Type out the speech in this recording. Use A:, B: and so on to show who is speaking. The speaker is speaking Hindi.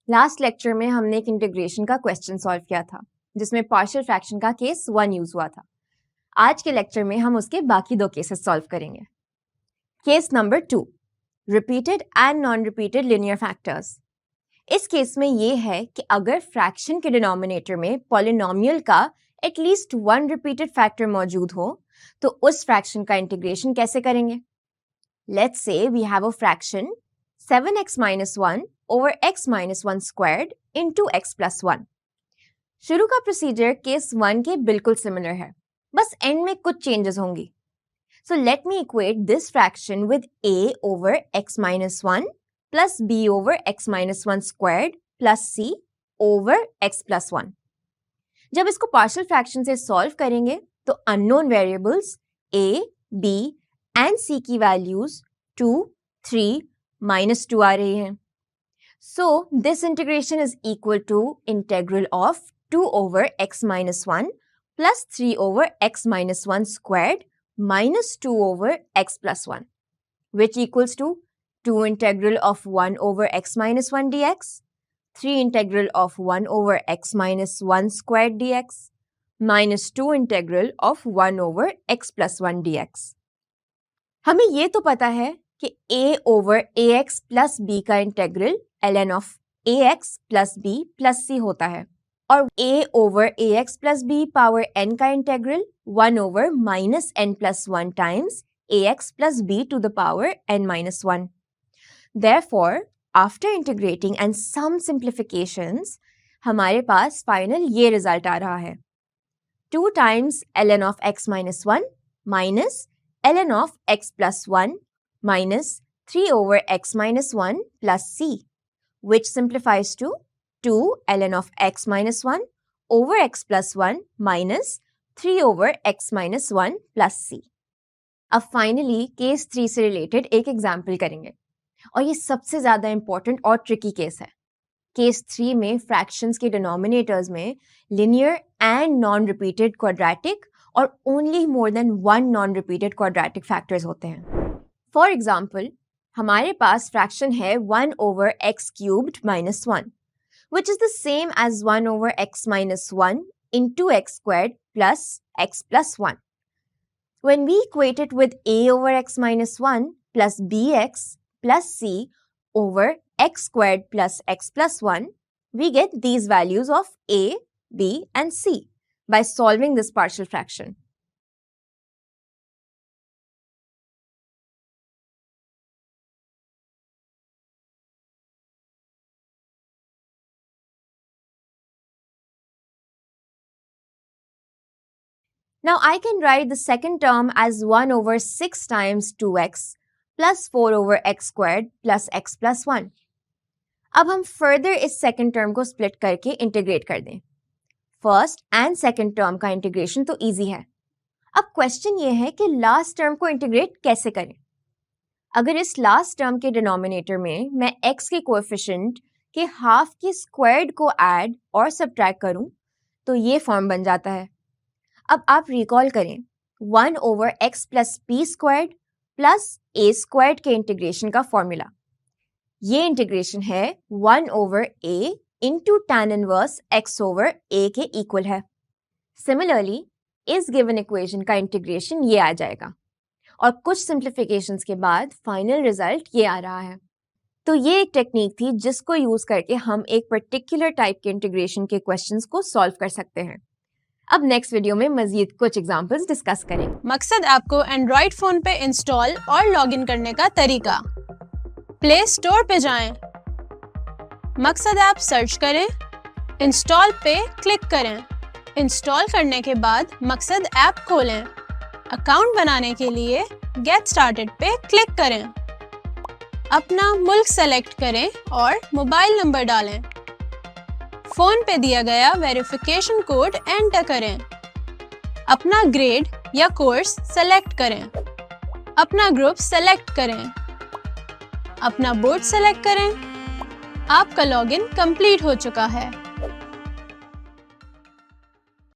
A: लास्ट लेक्चर में हमने एक इंटीग्रेशन का क्वेश्चन सॉल्व किया था जिसमें पार्शियल फ्रैक्शन का केस 1 यूज हुआ था। आज के लेक्चर में हम उसके बाकी 2 केसेस सॉल्व करेंगे। Case number 2, repeated and non repeated linear factors. इस केस में ये है कि अगर फ्रैक्शन के डिनोमिनेटर में पॉलिनोमियल का एटलीस्ट 1 रिपीटेड फैक्टर मौजूद हो तो उस फ्रैक्शन का इंटीग्रेशन कैसे करेंगे। Let's say we have a fraction 7x minus 1 over x minus 1 squared into x plus 1. शुरू का प्रोसीजर केस 1 के बिल्कुल सिमिलर है, बस एंड में कुछ चेंजेस होंगी। So let me equate this fraction with a over x minus 1 plus b over x minus 1 squared plus c over x plus 1. जब इसको पार्शियल फ्रैक्शन से सॉल्व करेंगे तो unknown variables a, b and c की वैल्यूज 2, 3, -2 आ रही हैं। So this integration is equal to integral of 2 over x minus 1 plus 3 over x minus 1 squared minus 2 over x plus 1, which equals to 2 integral of 1 over x minus 1 dx, 3 integral of 1 over x minus 1 squared dx, minus 2 integral of 1 over x plus 1 dx. हमें ये तो पता है कि a over ax plus b का integral ln of ax plus b plus c होता है और a over ax plus b power n का integral 1 over minus n plus 1 times ax plus b to the power n minus 1. Therefore, after integrating and some simplifications, हमारे पास फाइनल ये रिजल्ट आ रहा है 2 times ln of x minus 1 minus ln of x plus 1 minus 3 over x minus 1 plus c, which simplifies to 2 ln of x minus 1 over x plus 1 minus 3 over x minus 1 plus c. अब फाइनली केस 3 से रिलेटेड एक एग्जाम्पल करेंगे और ये सबसे ज़्यादा इंपॉर्टेंट और ट्रिकी केस है। केस 3 में फ्रैक्शंस के डिनोमिनेटर्स में linear and non repeated quadratic और only more than 1 non repeated quadratic factors होते हैं। फॉर एग्जाम्पल, हमारे पास फ्रैक्शन है 1 over x cubed minus 1, which is the same as 1 over x minus 1 into x squared plus x plus 1. When we equate it with a over x minus 1 plus bx plus c over x squared plus x plus 1, we get these values of a, b and c by solving this partial fraction. Now I can write the second term as 1 over 6 times 2x plus 4 over x squared plus x plus 1. अब हम further इस second term को split करके integrate कर दें। First and second term का integration तो easy है। अब question ये है कि last term को integrate कैसे करें। अगर इस last term के denominator में मैं x के coefficient के half के squared को add और subtract करूं तो ये form बन जाता है। अब आप रिकॉल करें 1 over x plus p squared plus a squared के इंटीग्रेशन का फॉर्मूला। ये इंटीग्रेशन है 1 over a into tan inverse x over a के इक्वल है। सिमिलरली इस गिवन इक्वेशन का इंटीग्रेशन ये आ जाएगा और कुछ सिंप्लीफिकेशंस के बाद फाइनल रिजल्ट ये आ रहा है। तो ये एक टेक्निक थी जिसको यूज करके हम एक पर्टिकुलर टाइप के इंटीग्रेशन के क्वेश्चंस को सॉल्व कर सकते हैं। अब नेक्स्ट वीडियो में मजीद कुछ एग्जांपल्स डिस्कस करेंगे।
B: मकसद ऐप को एंड्रॉइड फोन पे इंस्टॉल और लॉगिन करने का तरीका, प्ले स्टोर पे जाएं, मकसद ऐप सर्च करें, इंस्टॉल पे क्लिक करें। इंस्टॉल करने के बाद मकसद ऐप खोलें। अकाउंट बनाने के लिए गेट स्टार्टेड पे क्लिक करें। अपना मुल्क सेलेक्ट करें और मोबाइल नंबर डालें। फोन पे दिया गया वेरिफिकेशन कोड एंटर करें। अपना ग्रेड या कोर्स सेलेक्ट करें। अपना ग्रुप सेलेक्ट करें। अपना बोर्ड सेलेक्ट करें। आपका लॉगिन कंप्लीट हो चुका है।